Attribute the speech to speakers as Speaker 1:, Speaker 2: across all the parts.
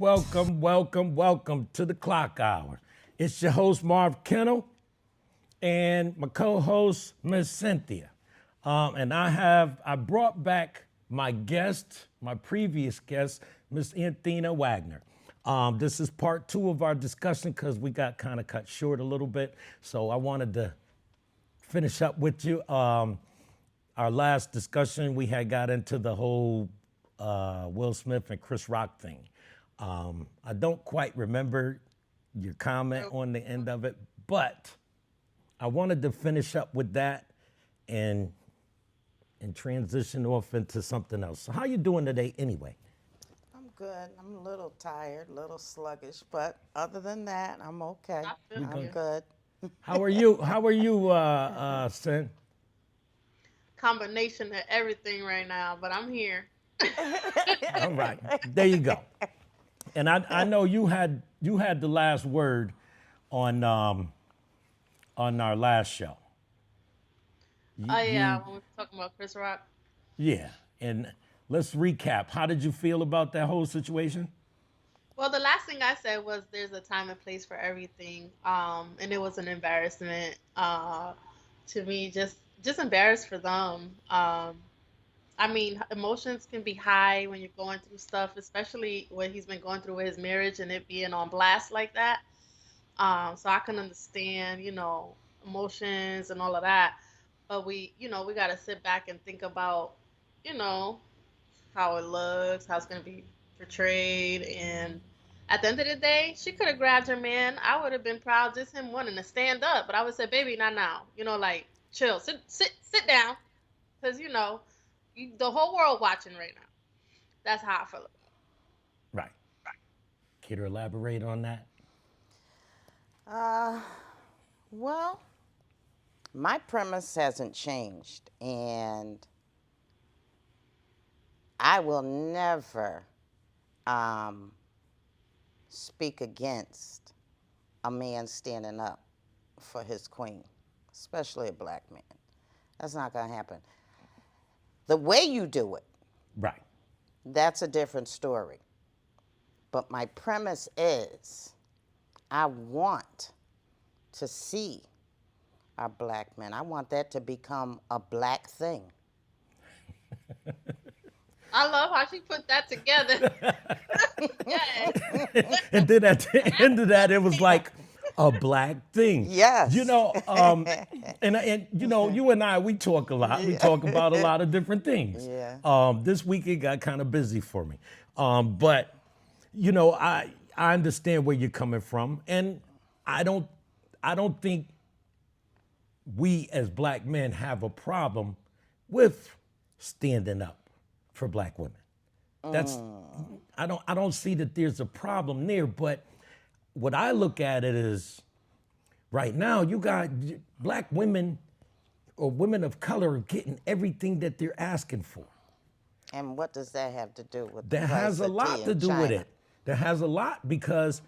Speaker 1: Welcome to the Clock Hour. It's your host, Marv Kennel, and my co-host, Ms. Cynthia. And I brought back my guest, my previous guest, Ms.Athena Wagner. This is part two of our discussion because we got kind of cut short a little bit. So I wanted to finish up with you. Our last discussion, we had got into the whole Will Smith and Chris Rock thing. I don't quite remember your comment on the end of it, but I wanted to finish up with that and transition off into something else. So how you doing today anyway?
Speaker 2: I'm good. I'm a little tired, a little sluggish, but other than that, I'm okay. I'm good.
Speaker 1: How are you? How are you, Sin?
Speaker 3: Combination of everything right now, but I'm here.
Speaker 1: All right, there you go. And I know you had the last word on our last show.
Speaker 3: Oh yeah, when we were talking about Chris Rock.
Speaker 1: Yeah, and let's recap. How did you feel about that whole situation?
Speaker 3: Well, the last thing I said was there's a time and place for everything, and it was an embarrassment to me. Just embarrassed for them. I mean, emotions can be high when you're going through stuff, especially what he's been going through with his marriage and it being on blast like that. So I can understand, emotions and all of that. But we got to sit back and think about, you know, how it looks, how it's going to be portrayed. And at the end of the day, she could have grabbed her man. I would have been proud just him wanting to stand up. But I would say, baby, not now. Like, chill, sit down. Because, the whole world watching right now. That's how I feel about
Speaker 1: Right. Care to elaborate on that?
Speaker 2: Uh, well, my premise hasn't changed, and I will never um, speak against a man standing up for his queen, especially a black man. That's not going to happen. The way you do it,
Speaker 1: Right.
Speaker 2: that's a different story. But my premise is I want to see our black men. I want that to become a black thing.
Speaker 3: I love how she put that together. Yes.
Speaker 1: And then at the end of that, it was like a black thing.
Speaker 2: Yes.
Speaker 1: You and I, we talk a lot. We talk about a lot of different things.
Speaker 2: Yeah.
Speaker 1: This week it got kind of busy for me. But I understand where you're coming from, and I don't think we as black men have a problem with standing up for black women. That's I don't see that there's a problem there, but what I look at it is right now you got black women or women of color getting everything that they're asking for.
Speaker 2: And what does that have to do with the
Speaker 1: That
Speaker 2: price
Speaker 1: has a
Speaker 2: of
Speaker 1: lot
Speaker 2: tea
Speaker 1: to
Speaker 2: in
Speaker 1: do with
Speaker 2: China?
Speaker 1: it. That has a lot because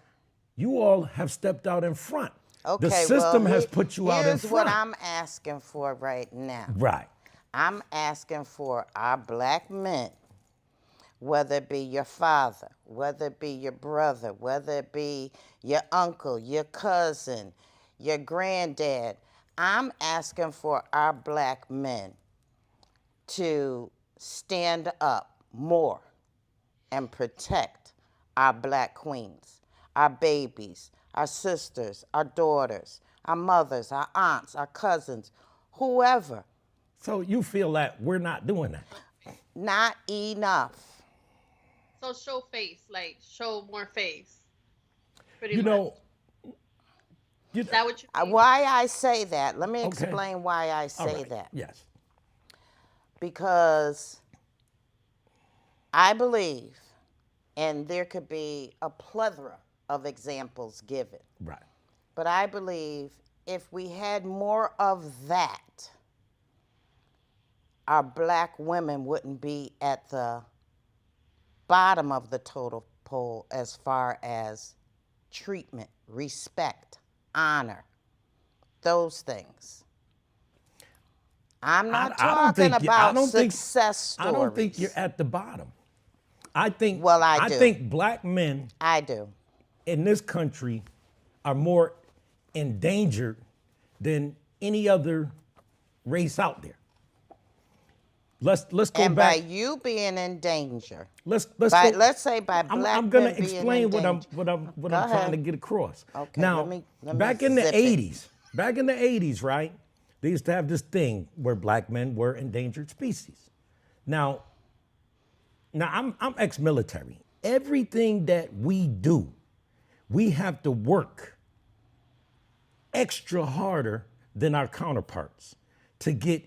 Speaker 1: you all have stepped out in front.
Speaker 2: Okay,
Speaker 1: The system
Speaker 2: well,
Speaker 1: has put you out in
Speaker 2: here's what
Speaker 1: front.
Speaker 2: I'm asking for right now.
Speaker 1: Right.
Speaker 2: I'm asking for our black men, whether it be your father, whether it be your brother, whether it be your uncle, your cousin, your granddad. I'm asking for our black men to stand up more and protect our black queens, our babies, our sisters, our daughters, our mothers, our aunts, our cousins, whoever.
Speaker 1: So you feel that we're not doing that.
Speaker 2: Not enough.
Speaker 3: So show face, like show more face, pretty
Speaker 1: You
Speaker 3: much.
Speaker 1: know, you
Speaker 3: Is that what you mean?
Speaker 2: Why I say that, let me
Speaker 1: okay.
Speaker 2: explain why I
Speaker 1: All
Speaker 2: say
Speaker 1: right.
Speaker 2: that.
Speaker 1: Yes.
Speaker 2: Because I believe, and there could be a plethora of examples given,
Speaker 1: Right.
Speaker 2: but I believe if we had more of that, our black women wouldn't be at the bottom of the total pole as far as treatment, respect, honor, those things. I'm not
Speaker 1: I don't
Speaker 2: talking
Speaker 1: think I
Speaker 2: about
Speaker 1: don't think
Speaker 2: success
Speaker 1: I don't think you're
Speaker 2: stories.
Speaker 1: at the bottom. I think
Speaker 2: Well, I
Speaker 1: I
Speaker 2: do.
Speaker 1: think black men
Speaker 2: I do.
Speaker 1: in this country are more endangered than any other race out there. Let's go
Speaker 2: And by
Speaker 1: back.
Speaker 2: you being in danger,
Speaker 1: Let's
Speaker 2: by
Speaker 1: go.
Speaker 2: let's say by black
Speaker 1: I'm gonna
Speaker 2: men being in
Speaker 1: explain what
Speaker 2: danger. Go
Speaker 1: I'm trying to
Speaker 2: ahead.
Speaker 1: get across.
Speaker 2: Okay,
Speaker 1: Now,
Speaker 2: let me
Speaker 1: back in the
Speaker 2: zip it.
Speaker 1: '80s, right? They used to have this thing where black men were endangered species. Now, I'm ex-military. Everything that we do, we have to work extra harder than our counterparts to get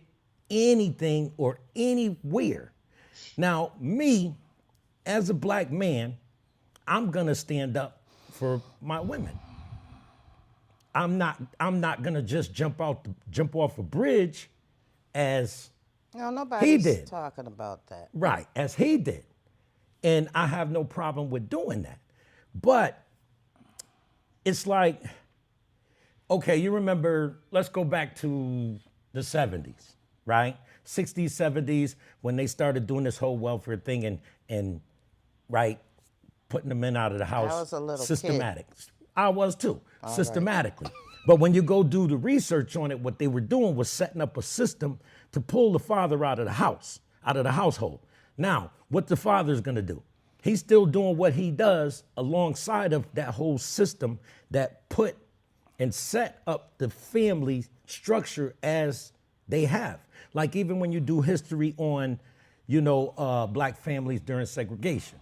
Speaker 1: anything or anywhere. Now, me, as a black man, I'm gonna stand up for my women. I'm not gonna just jump off a bridge as
Speaker 2: No,
Speaker 1: he
Speaker 2: nobody's
Speaker 1: did.
Speaker 2: talking about that.
Speaker 1: Right, as he did. And I have no problem with doing that. But it's like, okay, you remember, let's go back to the 70s, right? 60s, 70s, when they started doing this whole welfare thing and right, putting the men out of the house.
Speaker 2: was a little
Speaker 1: systematic. I was too,
Speaker 2: All
Speaker 1: systematically. But when you go do the research on it, what they were doing was setting up a system to pull the father out of the house, out of the household. Now, what the father's gonna do? He's still doing what he does alongside of that whole system that put and set up the family structure as they have. Like even when you do history on, black families during segregation,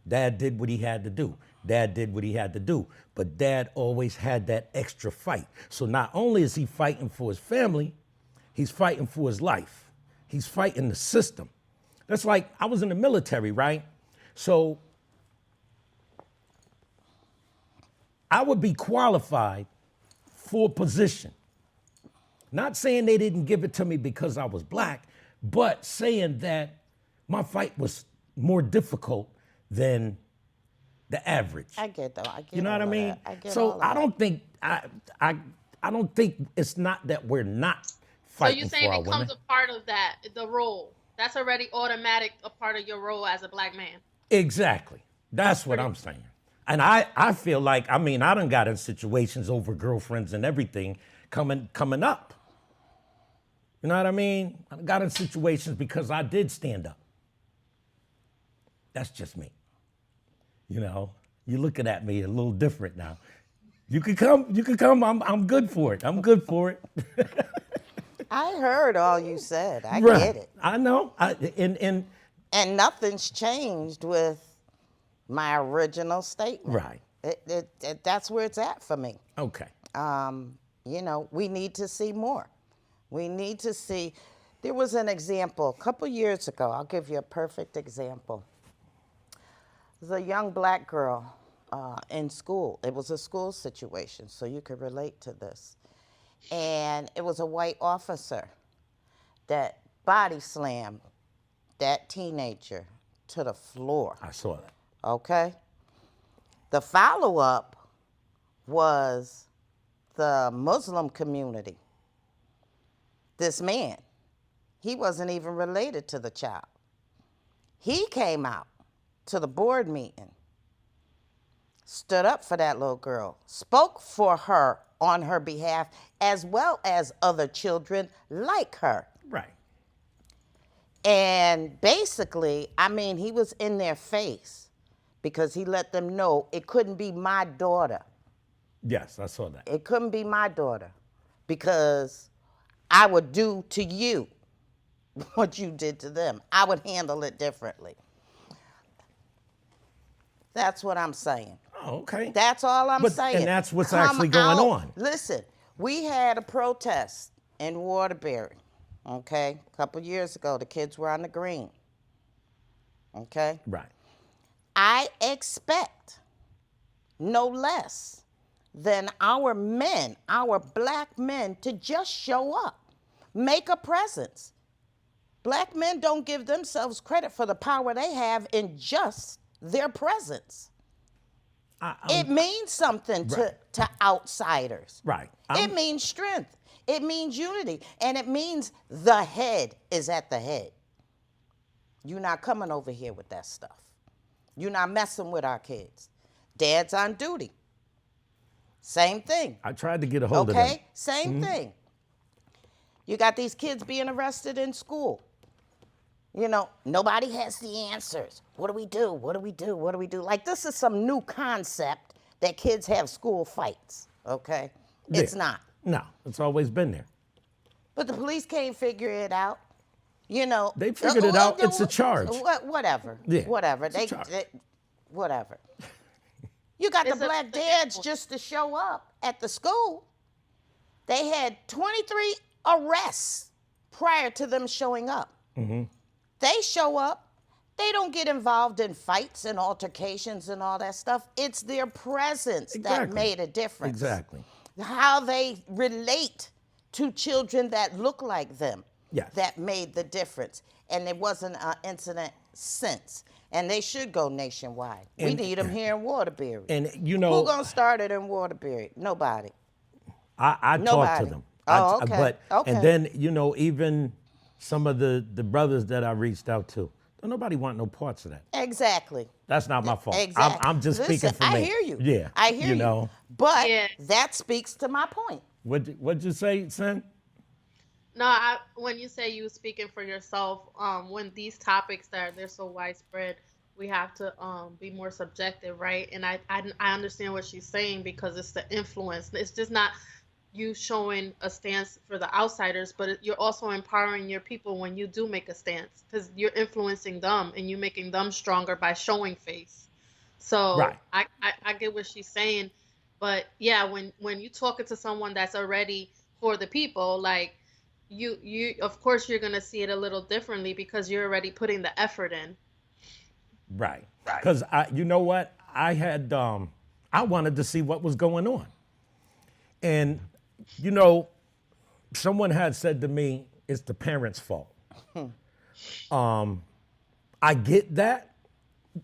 Speaker 1: dad did what he had to do. Dad did what he had to do. But dad always had that extra fight. So not only is he fighting for his family, he's fighting for his life. He's fighting the system. That's like, I was in the military, right? So I would be qualified for a position. Not saying they didn't give it to me because I was black, but saying that my fight was more difficult than the average.
Speaker 2: I get though. I get.
Speaker 1: You know what I
Speaker 2: all of
Speaker 1: mean?
Speaker 2: that. I get all
Speaker 1: So
Speaker 2: of
Speaker 1: I
Speaker 2: that.
Speaker 1: don't think I don't think it's not that we're not
Speaker 3: So
Speaker 1: fighting
Speaker 3: you're
Speaker 1: for
Speaker 3: saying
Speaker 1: our
Speaker 3: it
Speaker 1: women.
Speaker 3: comes a part of that, the role. That's already automatic a part of your role as a black man.
Speaker 1: Exactly. That's what I'm saying. And I feel like, I done got in situations over girlfriends and everything coming up. You know what I mean? I got in situations because I did stand up. That's just me. You're looking at me a little different now. You could come, I'm good for it. I'm good for it.
Speaker 2: I heard all you said. I
Speaker 1: Right.
Speaker 2: get it.
Speaker 1: I know. And
Speaker 2: And nothing's changed with my original statement.
Speaker 1: right.
Speaker 2: That's where it's at for me.
Speaker 1: Okay.
Speaker 2: We need to see more. We need to see. There was an example a couple years ago. I'll give you a perfect example. There's a young black girl in school. It was a school situation, so you could relate to this. And it was a white officer that body slammed that teenager to the floor.
Speaker 1: I saw that.
Speaker 2: Okay? The follow-up was the Muslim community. This man, he wasn't even related to the child. He came out to the board meeting, stood up for that little girl, spoke for her on her behalf, as well as other children like her.
Speaker 1: Right.
Speaker 2: And basically, he was in their face because he let them know it couldn't be my daughter.
Speaker 1: Yes, I saw that.
Speaker 2: It couldn't be my daughter because I would do to you what you did to them. I would handle it differently. That's what I'm saying.
Speaker 1: Oh, okay.
Speaker 2: That's all I'm saying.
Speaker 1: And that's what's
Speaker 2: Come
Speaker 1: actually going
Speaker 2: out.
Speaker 1: on.
Speaker 2: Listen, we had a protest in Waterbury, okay? A couple years ago, the kids were on the green, okay?
Speaker 1: Right.
Speaker 2: I expect no less than our men, our black men, to just show up, make a presence. Black men don't give themselves credit for the power they have in just their presence. It means something to outsiders.
Speaker 1: Right.
Speaker 2: It means strength. It means unity. And it means the head is at the head. You're not coming over here with that stuff. You're not messing with our kids. Dad's on duty. Same thing.
Speaker 1: I tried to get a hold of them.
Speaker 2: Okay? Same thing. You got these kids being arrested in school. You know, nobody has the answers. What do we do? What do we do? What do we do? Like, this is some new concept that kids have school fights, okay? It's
Speaker 1: Yeah.
Speaker 2: not.
Speaker 1: No, it's always been there.
Speaker 2: But the police can't figure it out. You know.
Speaker 1: They figured it out. It's a charge.
Speaker 2: Whatever.
Speaker 1: Yeah,
Speaker 2: Whatever.
Speaker 1: it's a charge.
Speaker 2: Whatever. You got the
Speaker 3: It's a-
Speaker 2: black dads just to show up at the school. They had 23 arrests prior to them showing up. They show up. They don't get involved in fights and altercations and all that stuff. It's their presence that
Speaker 1: Exactly.
Speaker 2: made a difference.
Speaker 1: Exactly.
Speaker 2: How they relate to children that look like them.
Speaker 1: Yes.
Speaker 2: That made the difference. And there wasn't an incident since. And they should go nationwide. We
Speaker 1: And-
Speaker 2: need them here in Waterbury.
Speaker 1: And you know,
Speaker 2: Who gonna start it in Waterbury? Nobody.
Speaker 1: I talked to
Speaker 2: Nobody.
Speaker 1: them.
Speaker 2: Oh, okay.
Speaker 1: But
Speaker 2: Okay.
Speaker 1: and then you know, even some of the brothers that I reached out to, don't nobody want no parts of that.
Speaker 2: Exactly.
Speaker 1: That's not my fault.
Speaker 2: Exactly.
Speaker 1: I'm just
Speaker 2: Listen,
Speaker 1: speaking for me.
Speaker 2: I hear you.
Speaker 1: Yeah.
Speaker 2: I hear you.
Speaker 1: know.
Speaker 2: But
Speaker 3: Yeah.
Speaker 2: that speaks to my point.
Speaker 1: What'd you say, Sen?
Speaker 3: No, when you say you speaking for yourself, when these topics they're so widespread, we have to be more subjective, right? And I understand what she's saying because it's the influence. It's just not you showing a stance for the outsiders, but you're also empowering your people when you do make a stance because you're influencing them and you're making them stronger by showing face. So
Speaker 1: Right.
Speaker 3: I get what she's saying, but yeah, when you talking to someone that's already for the people, like you of course you're gonna see it a little differently because you're already putting the effort in.
Speaker 1: Right. Because you know what? I had I wanted to see what was going on. And you know, someone had said to me, it's the parents' fault. I get that.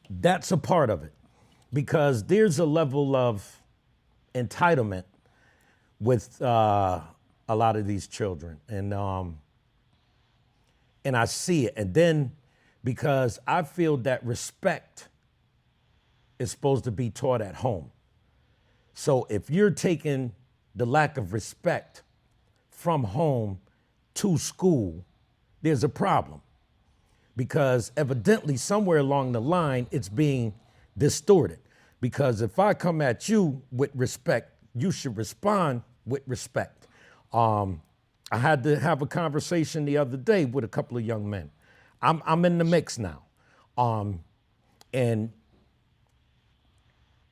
Speaker 1: That's a part of it. Because there's a level of entitlement with a lot of these children. And I see it. And then because I feel that respect is supposed to be taught at home. So if you're taking the lack of respect from home to school, there's a problem. Because evidently somewhere along the line, it's being distorted. Because if I come at you with respect, you should respond with respect. I had to have a conversation the other day with a couple of young men. I'm in the mix now. And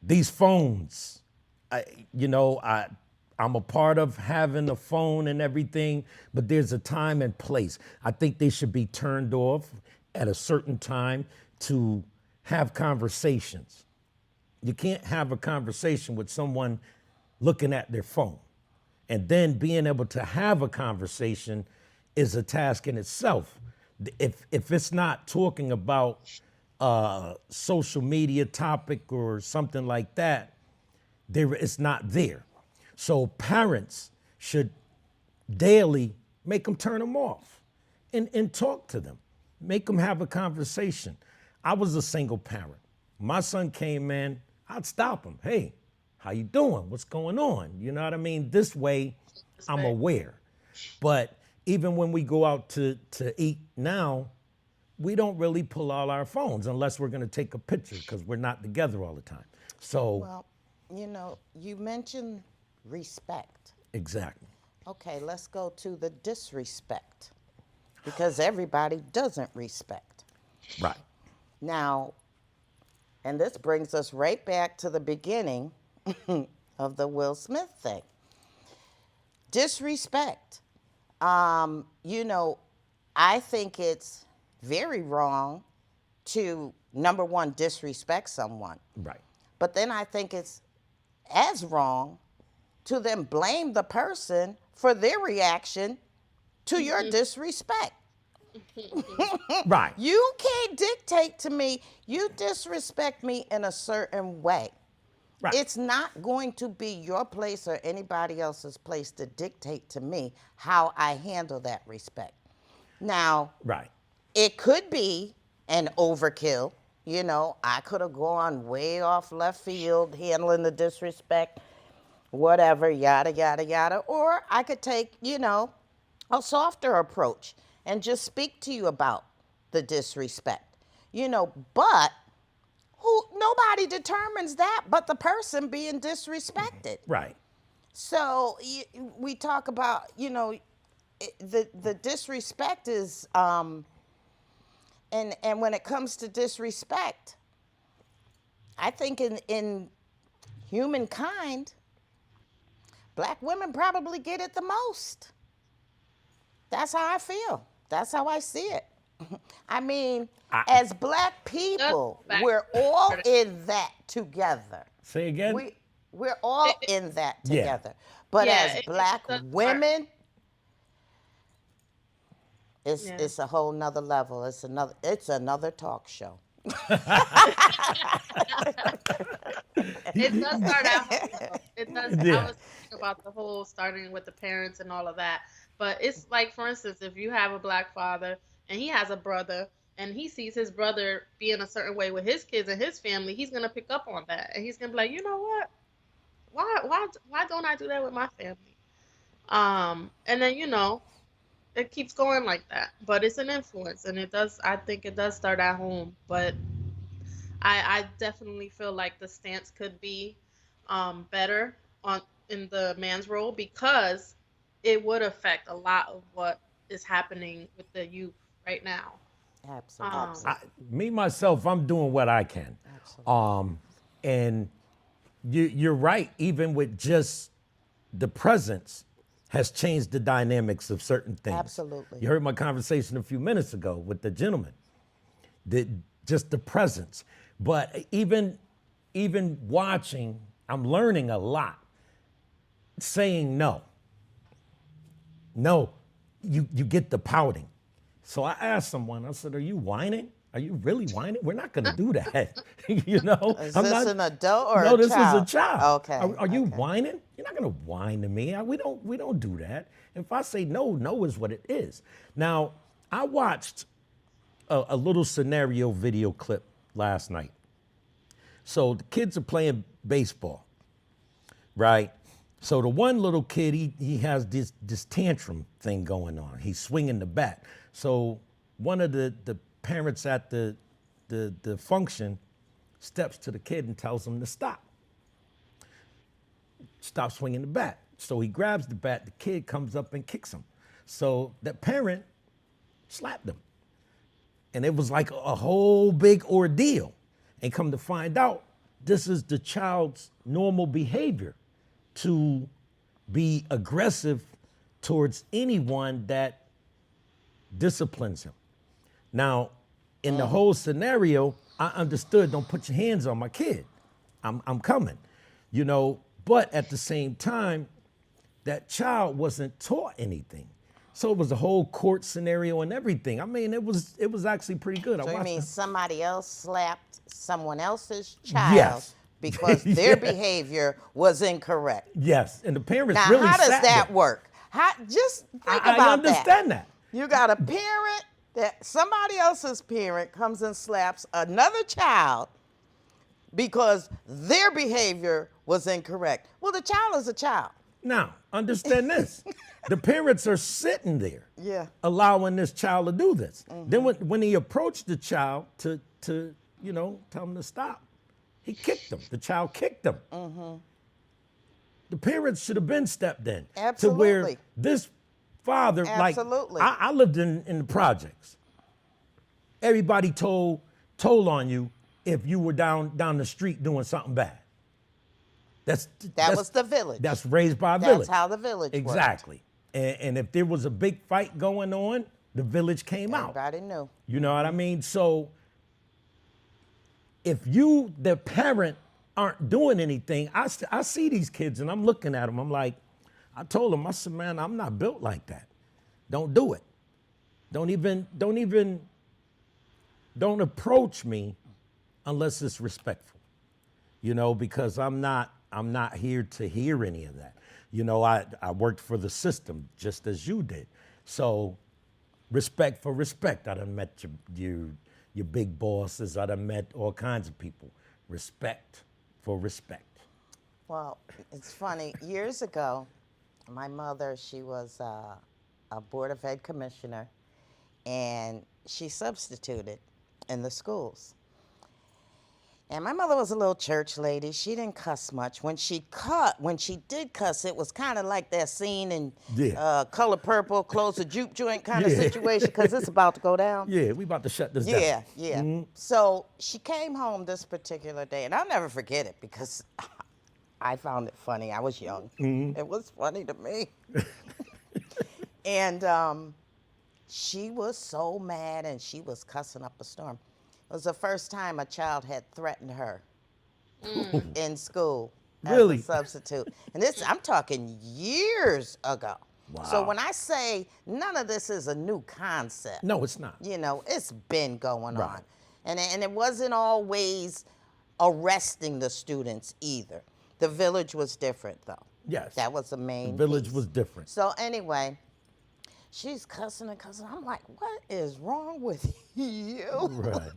Speaker 1: these phones, I'm a part of having a phone and everything, but there's a time and place. I think they should be turned off at a certain time to have conversations. You can't have a conversation with someone looking at their phone. And then being able to have a conversation is a task in itself. If it's not talking about a social media topic or something like that, it's not there. So parents should daily make them turn them off and talk to them. Make them have a conversation. I was a single parent. My son came in, I'd stop him. Hey, how you doing? What's going on? You know what I mean? This way, I'm aware. But even when we go out to eat now, we don't really pull out our phones unless we're going to take a picture because we're not together all the time. So,
Speaker 2: Well, you know, you mentioned respect.
Speaker 1: exactly.
Speaker 2: Okay, let's go to the disrespect because everybody doesn't respect.
Speaker 1: Right.
Speaker 2: Now, and this brings us right back to the beginning of the Will Smith thing. Disrespect. You know, I think it's very wrong to, number one, disrespect someone.
Speaker 1: Right.
Speaker 2: But then I think it's as wrong to then blame the person for their reaction to your disrespect.
Speaker 1: Right.
Speaker 2: You can't dictate to me, you disrespect me in a certain way.
Speaker 1: Right.
Speaker 2: It's not going to be your place or anybody else's place to dictate to me how I handle that respect. Now,
Speaker 1: Right.
Speaker 2: it could be an overkill, You know, I could have gone way off left field, handling the disrespect, whatever, yada, yada, yada. Or I could take, you know, a softer approach and just speak to you about the disrespect. You know, but who nobody determines that but the person being disrespected.
Speaker 1: Right.
Speaker 2: So we talk about, you know, the disrespect is and when it comes to disrespect, I think in humankind, black women probably get it the most. That's how I feel. That's how I see it. I mean,
Speaker 1: I,
Speaker 2: as black
Speaker 3: Just
Speaker 2: people,
Speaker 3: back.
Speaker 2: we're all in that together.
Speaker 1: say again?
Speaker 2: We're all
Speaker 3: It,
Speaker 2: in that
Speaker 1: Yeah.
Speaker 2: together. But
Speaker 3: yeah,
Speaker 2: as
Speaker 3: it
Speaker 2: black
Speaker 3: does start.
Speaker 2: women,
Speaker 3: Yeah.
Speaker 2: it's a whole nother level. It's another talk show.
Speaker 3: It does start at home though. It does. I
Speaker 1: Yeah.
Speaker 3: was thinking about the whole starting with the parents and all of that. But it's like, for instance, if you have a black father and he has a brother and he sees his brother being a certain way with his kids and his family, he's gonna pick up on that and he's gonna be like, you know what? Why don't I do that with my family? And then it keeps going like that. But it's an influence, and it does. I think it does start at home. But I definitely feel like the stance could be better on in the man's role because it would affect a lot of what is happening with the youth right now.
Speaker 2: Absolutely.
Speaker 1: I, me myself, I'm doing what I can.
Speaker 2: Absolutely.
Speaker 1: And you're right. Even with just the presence, has changed the dynamics of certain things.
Speaker 2: Absolutely.
Speaker 1: You heard my conversation a few minutes ago with the gentleman. Just the presence. But even watching, I'm learning a lot. Saying no. No, you get the pouting. So I asked someone, I said, are you whining? Are you really whining? We're not gonna do that. You know?
Speaker 2: Is this an adult or
Speaker 1: No,
Speaker 2: a
Speaker 1: this is a
Speaker 2: child?
Speaker 1: child.
Speaker 2: Okay.
Speaker 1: Are you
Speaker 2: Okay.
Speaker 1: whining? You're not gonna whine to me. We don't do that. If I say no, no is what it is. Now, I watched a little scenario video clip last night. So the kids are playing baseball, right? So the one little kid, he has this tantrum thing going on. He's swinging the bat. So one of the parents at the function steps to the kid and tells him to stop swinging the bat. So he grabs the bat. The kid comes up and kicks him. So that parent slapped him. And it was like a whole big ordeal. And come to find out, this is the child's normal behavior to be aggressive towards anyone that disciplines him. Now, in the whole scenario, I understood, don't put your hands on my kid. I'm coming, you know, but at the same time, that child wasn't taught anything. So it was a whole court scenario and everything. I mean, it was actually pretty good. I
Speaker 2: So you
Speaker 1: watched
Speaker 2: mean
Speaker 1: it.
Speaker 2: somebody else slapped someone else's child
Speaker 1: Yes.
Speaker 2: because their behavior was incorrect?
Speaker 1: Yes, and the parents
Speaker 2: Now,
Speaker 1: really
Speaker 2: how does
Speaker 1: sat
Speaker 2: that
Speaker 1: there.
Speaker 2: work? Just think
Speaker 1: I
Speaker 2: about
Speaker 1: understand that.
Speaker 2: You got a parent that somebody else's parent comes and slaps another child because their behavior was incorrect. Well, the child is a child.
Speaker 1: Now, understand this. The parents are sitting there,
Speaker 2: Yeah.
Speaker 1: allowing this child to do this. Then when he approached the child to tell him to stop, he kicked him. The child kicked him. The parents should have been stepped in. To where
Speaker 2: Absolutely.
Speaker 1: this father,
Speaker 2: Absolutely.
Speaker 1: like, I lived in the projects. Everybody told on you if you were down the street doing something bad.
Speaker 2: That was the village.
Speaker 1: That's raised by a
Speaker 2: That's
Speaker 1: village.
Speaker 2: how the village worked.
Speaker 1: Exactly. And if there was a big fight going on, the village came out.
Speaker 2: Everybody knew.
Speaker 1: You know what I mean? So if you, the parent, aren't doing anything, I see these kids and I'm looking at them. I'm like, I told them, I said, man, I'm not built like that. Don't do it. Don't approach me unless it's respectful. You know, because I'm not here to hear any of that. You know, I worked for the system just as you did. So respect for respect. I done met your big bosses. I done met all kinds of people. Respect for respect.
Speaker 2: Well, it's funny. Years ago, my mother, she was a Board of Ed commissioner, and she substituted in the schools. And my mother was a little church lady. She didn't cuss much. When she did cuss, it was kind of like that scene in
Speaker 1: Yeah.
Speaker 2: Color Purple, close the juke joint kind of
Speaker 1: Yeah.
Speaker 2: situation, because it's about to go down.
Speaker 1: Yeah, we about to shut this down.
Speaker 2: Yeah, yeah. So she came home this particular day, and I'll never forget it because I found it funny. I was young. It was funny to me. And she was so mad, and she was cussing up a storm. It was the first time a child had threatened her in school as
Speaker 1: Really?
Speaker 2: a substitute. And this, I'm talking years ago.
Speaker 1: Wow.
Speaker 2: So when I say none of this is a new concept,
Speaker 1: No, it's not.
Speaker 2: you know, it's been going
Speaker 1: Right.
Speaker 2: on. And it wasn't always arresting the students either. The village was different, though.
Speaker 1: Yes.
Speaker 2: That was the main
Speaker 1: The village
Speaker 2: piece.
Speaker 1: was different.
Speaker 2: So anyway, she's cussing and cussing. I'm like, what is wrong with you?
Speaker 1: Right.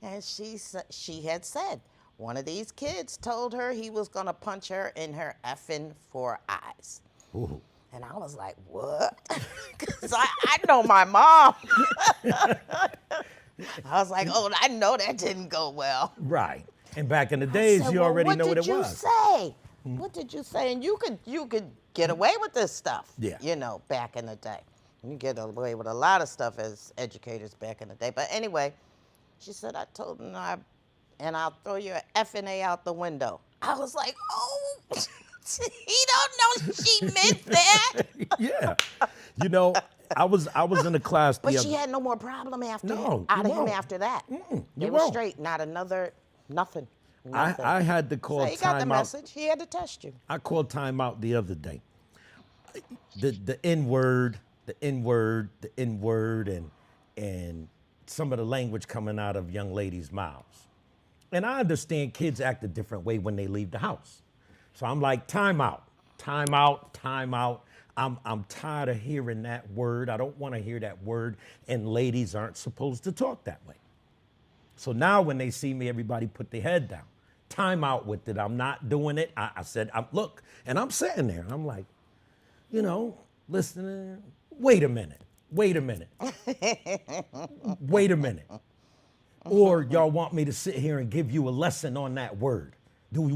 Speaker 2: And she had said one of these kids told her he was gonna punch her in her effing 4 eyes.
Speaker 1: Ooh.
Speaker 2: And I was like, what? Because I know my mom. I was like, oh, I know that didn't go well.
Speaker 1: Right. And back in the
Speaker 2: I
Speaker 1: days,
Speaker 2: said,
Speaker 1: you
Speaker 2: well,
Speaker 1: already know what it
Speaker 2: What
Speaker 1: was.
Speaker 2: did you say? What did you say? And you could get away with this stuff.
Speaker 1: Yeah.
Speaker 2: You know, back in the day. You get away with a lot of stuff as educators back in the day. But anyway, she said, I told him, and I'll throw your effing A out the window. I was like, oh, he don't know she meant that.
Speaker 1: Yeah. You know, I was in a class the
Speaker 2: But
Speaker 1: other
Speaker 2: she had no more problem after
Speaker 1: No,
Speaker 2: out
Speaker 1: you
Speaker 2: of him
Speaker 1: won't.
Speaker 2: after that.
Speaker 1: You
Speaker 2: They were
Speaker 1: won't.
Speaker 2: straight, not another, nothing.
Speaker 1: I had to call
Speaker 2: So he got the
Speaker 1: timeout.
Speaker 2: message. He had to test you.
Speaker 1: I called timeout the other day. The N word, the N word, the N word, and some of the language coming out of young ladies' mouths. And I understand kids act a different way when they leave the house. So I'm like, timeout, timeout, timeout. I'm tired of hearing that word. I don't want to hear that word. And ladies aren't supposed to talk that way. So now when they see me, everybody put their head down. Time out with it. I'm not doing it. I said, look, and I'm sitting there. I'm like, you know, listening. Wait a minute. Wait a minute. Wait a minute. Or y'all want me to sit here and give you a lesson on that word. Y'all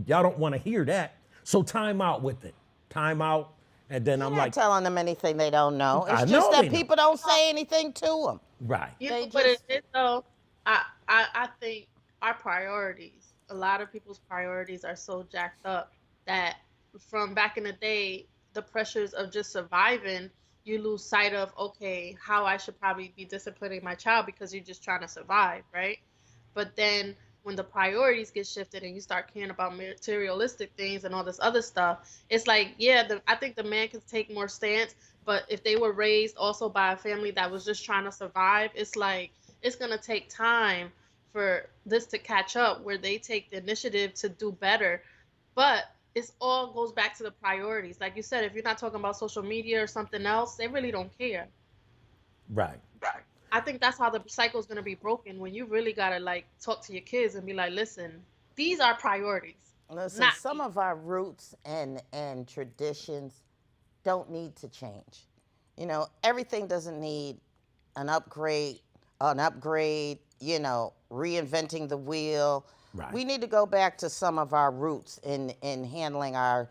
Speaker 1: don't want to hear that. So time out with it. Time out. And then I'm
Speaker 2: You're
Speaker 1: like,
Speaker 2: not telling them anything they don't know. It's
Speaker 1: I
Speaker 2: just
Speaker 1: know
Speaker 2: that
Speaker 1: they know.
Speaker 2: people don't say anything to them.
Speaker 1: right.
Speaker 3: You
Speaker 2: They
Speaker 3: know, but
Speaker 2: just-
Speaker 3: it though, I think our priorities, a lot of people's priorities are so jacked up that from back in the day, the pressures of just surviving, you lose sight of, okay, how I should probably be disciplining my child because you're just trying to survive, right? But then when the priorities get shifted and you start caring about materialistic things and all this other stuff, it's like, yeah, I think the man can take more stance, but if they were raised also by a family that was just trying to survive, it's like, it's going to take time for this to catch up where they take the initiative to do better. But it's all goes back to the priorities. Like you said, if you're not talking about social media or something else, they really don't care.
Speaker 1: Right.
Speaker 3: I think that's how the cycle is going to be broken when you really got to like talk to your kids and be like, listen, these are priorities.
Speaker 2: Listen,
Speaker 3: Not
Speaker 2: some of our roots and traditions don't need to change. You know, everything doesn't need an upgrade, you know, reinventing the wheel.
Speaker 1: Right.
Speaker 2: We need to go back to some of our roots in handling our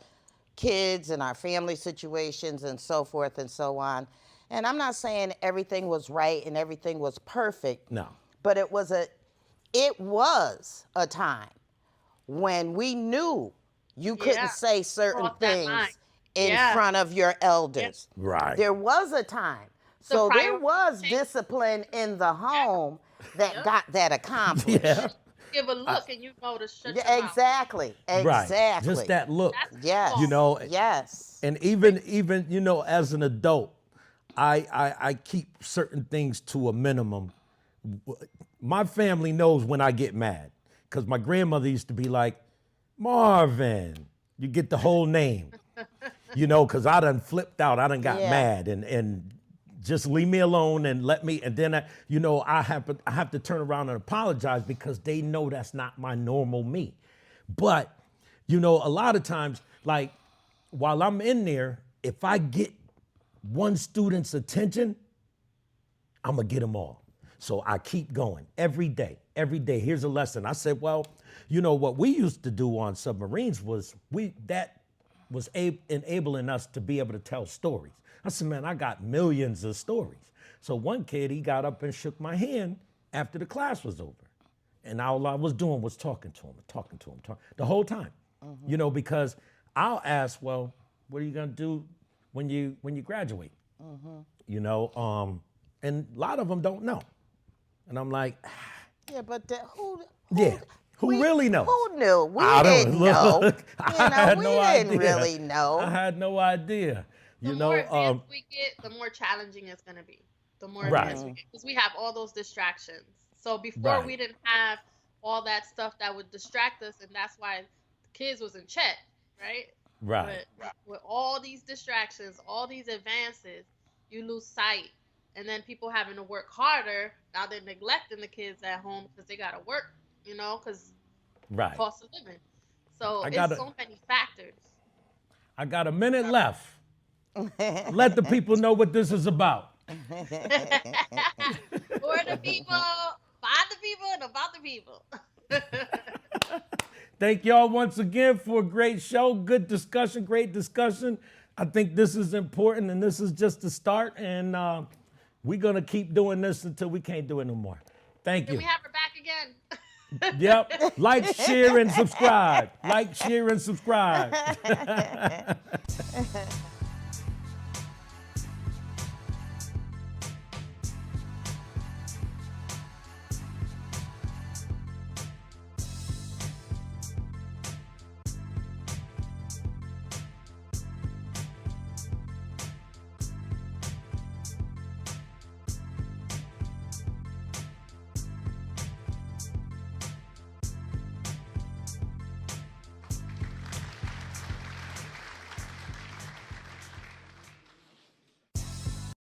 Speaker 2: kids and our family situations and so forth and so on. And I'm not saying everything was right and everything was perfect.
Speaker 1: No.
Speaker 2: But it was a time when we knew you couldn't
Speaker 3: Yeah.
Speaker 2: say certain
Speaker 3: Cross that line.
Speaker 2: things in
Speaker 3: Yeah.
Speaker 2: front of your elders.
Speaker 1: Right.
Speaker 2: There was a time.
Speaker 3: The
Speaker 2: So there was
Speaker 3: priority.
Speaker 2: discipline in the home that got that accomplished.
Speaker 1: Yeah.
Speaker 3: Give a look and you know to shut your
Speaker 2: Yeah,
Speaker 3: mouth.
Speaker 2: exactly.
Speaker 1: Right.
Speaker 2: Exactly.
Speaker 1: Just that look.
Speaker 3: That's
Speaker 2: Yes.
Speaker 1: You know,
Speaker 2: Yes.
Speaker 1: And even you know, as an adult, I keep certain things to a minimum. My family knows when I get mad because my grandmother used to be like, Marvin, you get the whole name, you know, because I done flipped out, I done got
Speaker 2: Yeah.
Speaker 1: mad, and just leave me alone and let me, and then I have to turn around and apologize because they know that's not my normal me. But, a lot of times, like while I'm in there, if I get one student's attention, I'm gonna get them all. So I keep going every day. Here's a lesson. I said, well, what we used to do on submarines was enabling us to be able to tell stories. I said, man, I got millions of stories. So one kid, he got up and shook my hand after the class was over. And all I was doing was talking to him the whole time, because I'll ask, well, what are you gonna do when you graduate? And a lot of them don't know. And I'm like,
Speaker 2: Yeah, but who
Speaker 1: really knows?
Speaker 2: Who knew? We
Speaker 1: I don't
Speaker 2: didn't know.
Speaker 1: look, I had
Speaker 2: We
Speaker 1: no
Speaker 2: didn't
Speaker 1: idea.
Speaker 2: really know.
Speaker 1: I had no idea.
Speaker 3: The more advanced we get, the more challenging it's going to be. The more advanced we get. Because we have all those distractions. So before we didn't have all that stuff that would distract us, and that's why the kids was in check, right?
Speaker 1: Right.
Speaker 3: But with all these distractions, all these advances, you lose sight. And then people having to work harder, now they're neglecting the kids at home because they got to work, because cost of living. So it's so many factors.
Speaker 1: I got a minute left. Let the people know what this is about.
Speaker 3: For the people, by the people, and about the people.
Speaker 1: Thank y'all once again for a great show. Good discussion, great discussion. I think this is important, and this is just the start. And we're going to keep doing this until we can't do it no more. Thank you.
Speaker 3: Can we have her back again?
Speaker 1: Yep. Like, share, and subscribe. Like, share, and subscribe.